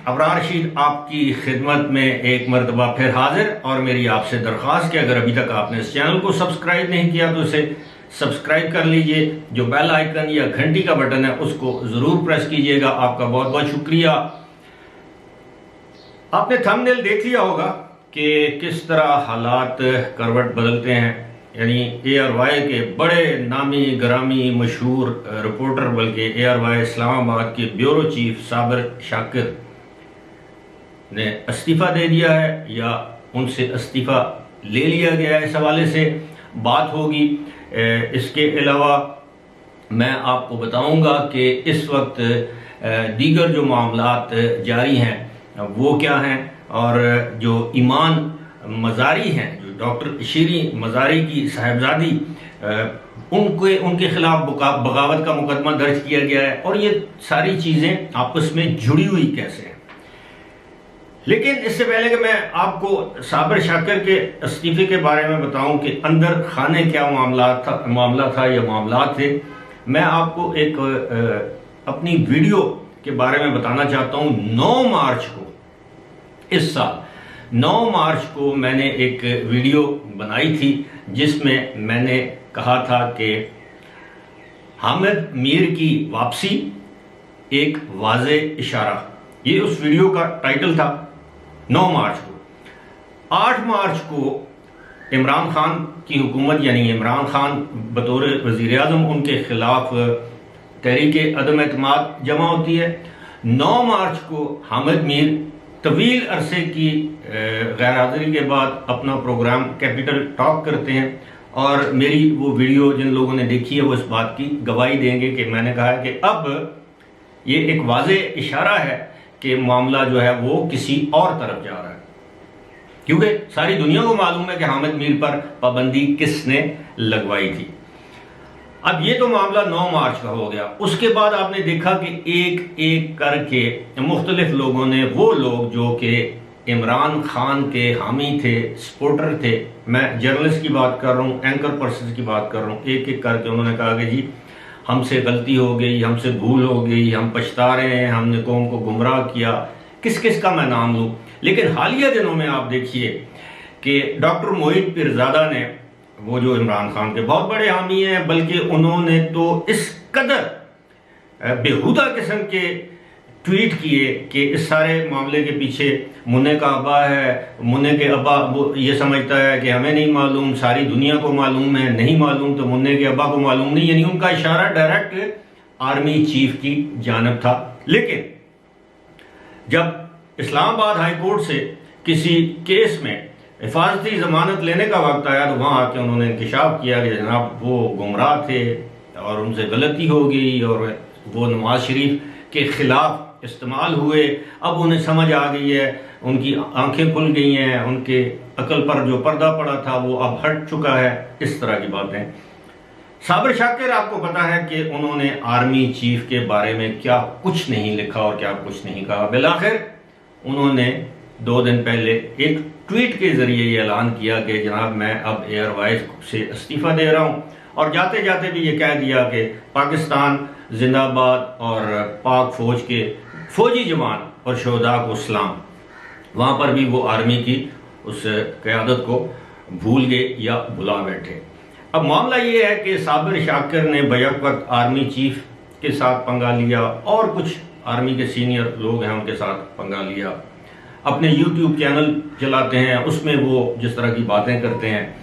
अबरार रशीद आपकी खिदमत में एक मरतबा फिर हाजिर और मेरी आपसे दरख्वास्त कि अगर अभी तक आपने इस चैनल को सब्सक्राइब नहीं किया तो इसे सब्सक्राइब कर लीजिए। जो बेल आइकन या घंटी का बटन है उसको ज़रूर प्रेस कीजिएगा। आपका बहुत बहुत शुक्रिया। आपने थंबनेल देख लिया होगा कि किस तरह हालात करवट बदलते हैं। यानी ARY के बड़े नामी ग्रामी मशहूर रिपोर्टर बल्कि ARY इस्लामाबाद के ब्यूरो चीफ साबिर शाकिर ने इस्तीफ़ा दे दिया है या उनसे इस्तीफ़ा ले लिया गया है, इस हवाले से बात होगी। इसके अलावा मैं आपको बताऊंगा कि इस वक्त दीगर जो मामलात जारी हैं वो क्या हैं और जो ईमान मज़ारी हैं, जो डॉक्टर शीरीन मज़ारी की साहिबजादी, उनके खिलाफ बगावत का मुकदमा दर्ज किया गया है और ये सारी चीज़ें आपस में जुड़ी हुई कैसे हैं। लेकिन इससे पहले कि मैं आपको साबिर शाकिर के इस्तीफे के बारे में बताऊं कि अंदर खाने क्या मामला था या मामलात थे, मैं आपको एक अपनी वीडियो के बारे में बताना चाहता हूं। 9 मार्च को, इस साल 9 मार्च को मैंने एक वीडियो बनाई थी जिसमें मैंने कहा था कि हामिद मीर की वापसी एक वाज़े इशारा, ये उस वीडियो का टाइटल था। 9 मार्च को 8 मार्च को इमरान खान की हुकूमत यानी इमरान खान बतौर वज़ीर आज़म, उनके खिलाफ तहरीक अदम एतमाद जमा होती है। 9 मार्च को हामिद मीर तवील अरसे की गैर हाजिरी के बाद अपना प्रोग्राम कैपिटल टॉक करते हैं और मेरी वो वीडियो जिन लोगों ने देखी है वो इस बात की गवाही देंगे कि मैंने कहा है कि अब ये एक वाज़े इशारा है कि मामला जो है वो किसी और तरफ जा रहा है, क्योंकि सारी दुनिया को मालूम है कि हामिद मीर पर पाबंदी किसने लगवाई थी। अब ये तो मामला 9 मार्च का हो गया। उसके बाद आपने देखा कि एक एक करके मुख्तलिफ लोगों ने, वो लोग जो कि इमरान खान के हामी थे, सपोर्टर थे, मैं जर्नलिस्ट की बात कर रहा हूँ, एंकर पर्सन की बात कर रहा हूँ, एक एक करके उन्होंने कहा कि जी हमसे गलती हो गई, हमसे भूल हो गई, हम पछता रहे हैं, हमने कौम को गुमराह किया। किस किस का मैं नाम लूँ। लेकिन हालिया दिनों में आप देखिए कि डॉक्टर मोहित पीरजादा ने, वो जो इमरान खान के बहुत बड़े हामी हैं, बल्कि उन्होंने तो इस कदर बेहुदा किस्म के ट्वीट किए कि इस सारे मामले के पीछे मुन्ने का अब्बा है, मुन्ने के अब्बा वो ये समझता है कि हमें नहीं मालूम, सारी दुनिया को मालूम है, नहीं मालूम तो मुन्ने के अब्बा को मालूम नहीं। यानी उनका इशारा डायरेक्ट आर्मी चीफ की जानब था। लेकिन जब इस्लामाबाद हाई कोर्ट से किसी केस में हिफाजती जमानत लेने का वक्त आया तो वहाँ आके उन्होंने इंकशाफ किया कि जनाब वो गुमराह थे और उनसे गलती हो गई और वो नवाज शरीफ के खिलाफ इस्तेमाल हुए। अब उन्हें समझ आ गई है, उनकी आंखें खुल गई हैं, उनके अकल पर जो पर्दा पड़ा था वो अब हट चुका है। इस तरह की बातें। साबिर शाकिर, आपको पता है कि उन्होंने आर्मी चीफ के बारे में क्या कुछ नहीं लिखा और क्या कुछ नहीं कहा। बिलाखिर उन्होंने 2 दिन पहले एक ट्वीट के जरिए ये ऐलान किया कि जनाब मैं अब ARY से इस्तीफ़ा दे रहा हूँ और जाते जाते भी ये कह दिया कि पाकिस्तान जिंदाबाद और पाक फौज के फौजी जवान और शोहदा को सलाम। वहाँ पर भी वो आर्मी की उस क़यादत को भूल गए या भुला बैठे। अब मामला ये है कि साबिर शाकिर ने बैक वक्त आर्मी चीफ के साथ पंगा लिया और कुछ आर्मी के सीनियर लोग हैं उनके साथ पंगा लिया। अपने YouTube चैनल चलाते हैं, उसमें वो जिस तरह की बातें करते हैं,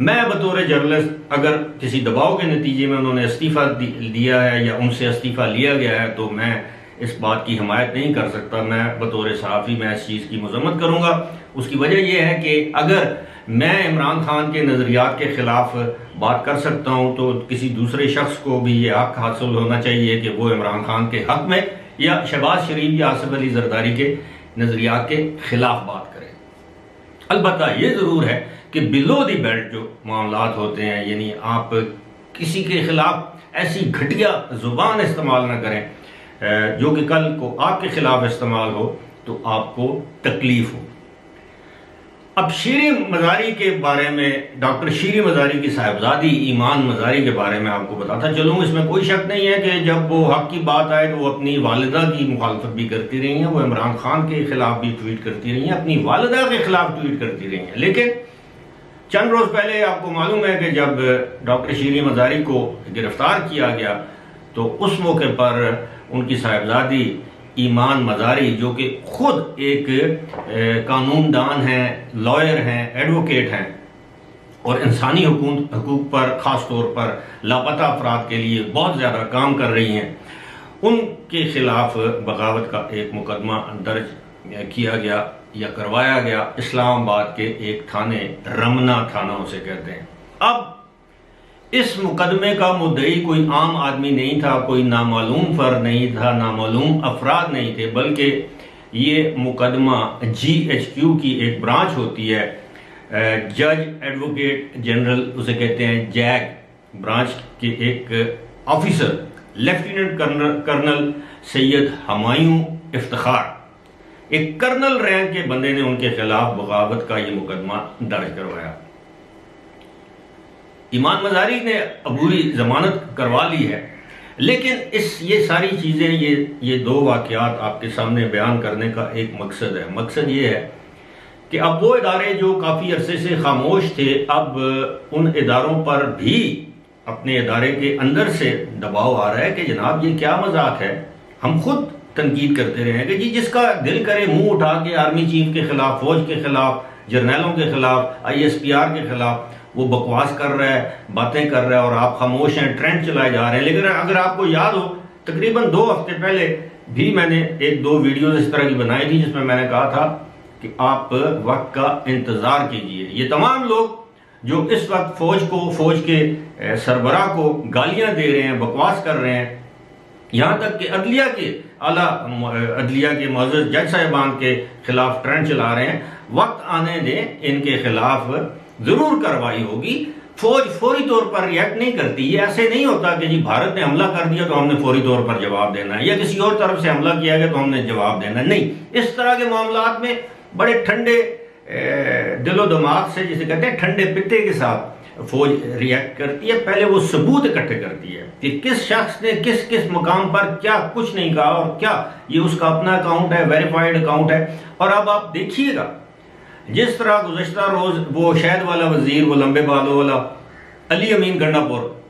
मैं बतौर जर्नलिस्ट अगर किसी दबाव के नतीजे में उन्होंने इस्तीफ़ा दिया है या उनसे इस्तीफ़ा लिया गया है तो मैं इस बात की हिमायत नहीं कर सकता। मैं बतौर सहाफ़ी मैं इस चीज़ की मज़म्मत करूँगा। उसकी वजह यह है कि अगर मैं इमरान खान के नज़रियात के ख़िलाफ़ बात कर सकता हूँ तो किसी दूसरे शख्स को भी ये हक़ हासिल होना चाहिए कि वो इमरान खान के हक़ में या शहबाज शरीफ या आसिफ अली जरदारी के नज़रियात के ख़िलाफ़ बात करें। अलबत्ता ये ज़रूर है कि बिलो दी बेल्ट जो मामलात होते हैं, यानी आप किसी के ख़िलाफ़ ऐसी घटिया ज़ुबान इस्तेमाल ना करें जो कि कल को आपके ख़िलाफ़ इस्तेमाल हो तो आपको तकलीफ़ हो। अब शीरी मज़ारी के बारे में, डॉक्टर शीरी मज़ारी की साहिबजादी ईमान मज़ारी के बारे में आपको बताता चलूँ। इसमें कोई शक नहीं है कि जब वो हक की बात आए तो वो अपनी वालिदा की मुखालफत भी करती रही हैं, वो इमरान खान के खिलाफ भी ट्वीट करती रही हैं, अपनी वालिदा के खिलाफ ट्वीट करती रही हैं। लेकिन चंद रोज़ पहले आपको मालूम है कि जब डॉक्टर शीरी मज़ारी को गिरफ्तार किया गया तो उस मौके पर उनकी साहिबजादी ईमान मज़ारी, जो कि खुद एक कानूनदान हैं, लॉयर हैं, एडवोकेट हैं और इंसानी हकूक़ पर ख़ास तौर पर लापता अफराद के लिए बहुत ज़्यादा काम कर रही हैं, उनके ख़िलाफ़ बगावत का एक मुकदमा दर्ज किया गया या करवाया गया इस्लामाबाद के एक थाने, रमना थाना उसे कहते हैं। अब इस मुकदमे का मुद्दई कोई आम आदमी नहीं था, कोई नामालूम फर्द नहीं था, नामालूम अफराद नहीं थे, बल्कि ये मुकदमा GHQ की एक ब्रांच होती है, जज एडवोकेट जनरल उसे कहते हैं, जैग ब्रांच के एक officer lieutenant colonel Syed Humayun Iftikhar, एक कर्नल रैंक के बंदे ने उनके खिलाफ बगावत का ये मुकदमा दर्ज करवाया। ईमान मज़ारी ने अबूरी जमानत करवा ली है, लेकिन ये सारी चीज़ें, ये दो वाक़यात आपके सामने बयान करने का एक मकसद है। मकसद ये है कि अब वो इदारे जो काफ़ी अरसे से खामोश थे, अब उन इदारों पर भी अपने इदारे के अंदर से दबाव आ रहा है कि जनाब ये क्या मजाक है। हम खुद तनकीद करते रहे हैं कि जी जिसका दिल करे मुंह उठा के आर्मी चीफ के खिलाफ, फौज के खिलाफ, जर्नैलों के खिलाफ, ISPR के खिलाफ वो बकवास कर रहा है, बातें कर रहा है और आप खामोश हैं, ट्रेंड चलाए जा रहे हैं। लेकिन अगर आपको याद हो, तकरीबन 2 हफ्ते पहले भी मैंने 1-2 वीडियोज इस तरह की बनाई थी जिसमें मैंने कहा था कि आप वक्त का इंतज़ार कीजिए। ये तमाम लोग जो इस वक्त फौज के सरबराह को गालियां दे रहे हैं, बकवास कर रहे हैं, यहाँ तक कि अदलिया के मुअज़्ज़ज़ जज साहिबान के खिलाफ ट्रेंड चला रहे हैं, वक्त आने दें, इनके खिलाफ जरूर कार्रवाई होगी। फौज फौरी तौर पर रिएक्ट नहीं करती। ये ऐसे नहीं होता कि जी भारत ने हमला कर दिया तो हमने फौरी तौर पर जवाब देना है, या किसी और तरफ से हमला किया गया तो हमने जवाब देना है। नहीं, इस तरह के मामलात में बड़े ठंडे दिलो दिमाग से, जिसे कहते हैं ठंडे पित्ते के साथ फौज रिएक्ट करती है। पहले वो सबूत इकट्ठे करती है कि किस शख्स ने किस किस मुकाम पर क्या कुछ नहीं कहा और क्या ये उसका अपना अकाउंट है, वेरीफाइड अकाउंट है। और अब आप देखिएगा जिस तरह गुज़श्ता रोज वो शहद वाला वजीर, वो लंबे बालों वाला अली अमीन गंडापुर,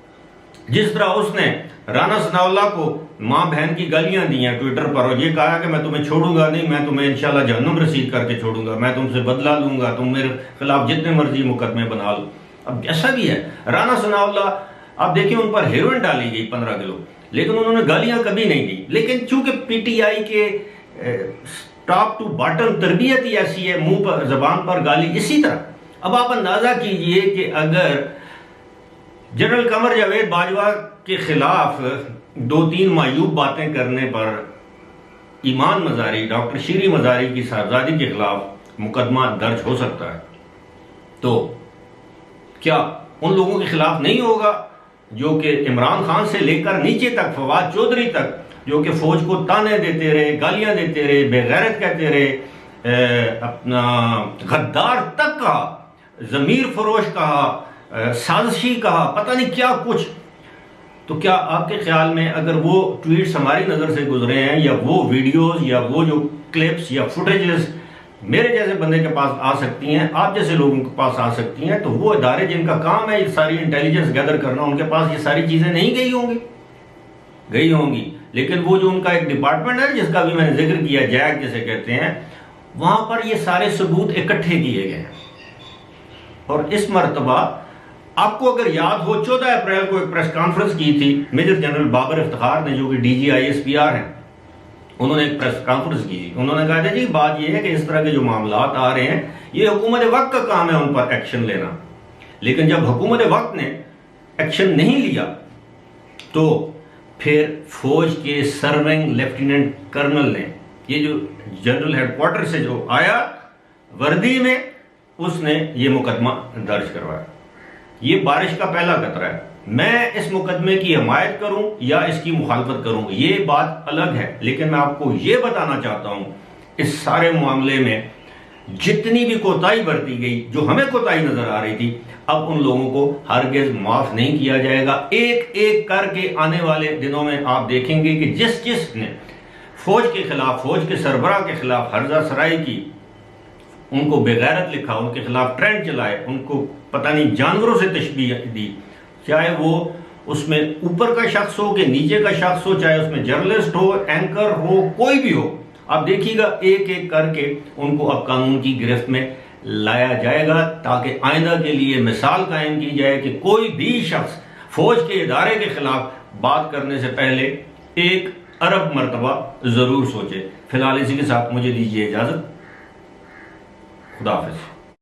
जिस तरह उसने राना सनाउल्लाह को माँ बहन की गालियां दी हैं ट्विटर पर और ये कहा कि मैं तुम्हें छोड़ूंगा नहीं, मैं तुम्हें इंशाल्लाह जहन्नुम रसीद करके छोड़ूंगा, मैं तुमसे बदला लूंगा, तुम मेरे खिलाफ जितने मर्जी मुकदमे बना लो। अब ऐसा भी है, राना सनाउल्लाह आप देखिए उन पर हेरोइन डाली गई 15 किलो, लेकिन उन्होंने गालियां कभी नहीं दी। लेकिन चूंकि PTI के टॉप टू बॉटम तरबियत ही ऐसी है, मुंह पर जबान पर गाली इसी तरह। अब आप अंदाजा कीजिए कि अगर जनरल कमर जावेद बाजवा के खिलाफ 2-3 मायूब बातें करने पर ईमान मज़ारी, डॉक्टर शीरी मज़ारी की साहबजादी के खिलाफ मुकदमा दर्ज हो सकता है, तो क्या उन लोगों के खिलाफ नहीं होगा जो कि इमरान खान से लेकर नीचे तक, फवाद चौधरी तक, जो कि फौज को ताने देते रहे, गालियां देते रहे, बेगैरत कहते रहे, अपना गद्दार तक कहा, ज़मीर फरोश कहा, साजिशी कहा, पता नहीं क्या कुछ। तो क्या आपके ख्याल में अगर वो ट्वीट्स हमारी नज़र से गुजरे हैं, या वो वीडियोस, या वो जो क्लिप्स या फुटेजेस मेरे जैसे बंदे के पास आ सकती हैं, आप जैसे लोगों के पास आ सकती हैं, तो वो इदारे जिनका काम है ये सारी इंटेलिजेंस गैदर करना, उनके पास ये सारी चीज़ें नहीं गई होंगी। लेकिन वो जो उनका एक डिपार्टमेंट है जिसका भी मैंने जिक्र किया, जैग जिसे कहते हैं, वहां पर ये सारे सबूत इकट्ठे किए गए हैं। और इस मरतबा आपको अगर याद हो, 14 अप्रैल को एक प्रेस कॉन्फ्रेंस की थी मेजर जनरल बाबर इफ्तिखार ने, जो कि DG ISPR हैं, उन्होंने एक प्रेस कॉन्फ्रेंस की थी। उन्होंने कहा था जी बात यह है कि इस तरह के जो मामलात आ रहे हैं ये हुकूमत वक्त का काम है उन पर एक्शन लेना, लेकिन जब हुकूमत वक्त ने एक्शन नहीं लिया तो फिर फौज के सर्विंग लेफ्टिनेंट कर्नल ने, ये जो जनरल हेडक्वार्टर से जो आया वर्दी में, उसने ये मुकदमा दर्ज करवाया। ये बारिश का पहला कतरा है। मैं इस मुकदमे की हिमायत करूं या इसकी मुखालफत करूं ये बात अलग है, लेकिन मैं आपको ये बताना चाहता हूं इस सारे मामले में जितनी भी कोताही बरती गई, जो हमें कोताही नजर आ रही थी, अब उन लोगों को हरगिज माफ नहीं किया जाएगा। एक एक करके आने वाले दिनों में आप देखेंगे कि जिस जिसने फौज के खिलाफ, फौज के सरबराह के खिलाफ हर्जा सराई की, उनको बेगैरत लिखा, उनके खिलाफ ट्रेंड चलाए, उनको पता नहीं जानवरों से तशबीह दी, चाहे वो उसमें ऊपर का शख्स हो कि नीचे का शख्स हो, चाहे उसमें जर्नलिस्ट हो, एंकर हो, कोई भी हो, आप देखिएगा एक एक करके उनको अब कानून की गिरफ्त में लाया जाएगा, ताकि आइंदा के लिए मिसाल कायम की जाए कि कोई भी शख्स फौज के इदारे के खिलाफ बात करने से पहले एक अरब मरतबा जरूर सोचे। फिलहाल इसी के साथ मुझे दीजिए इजाजत। खुदा हाफिज।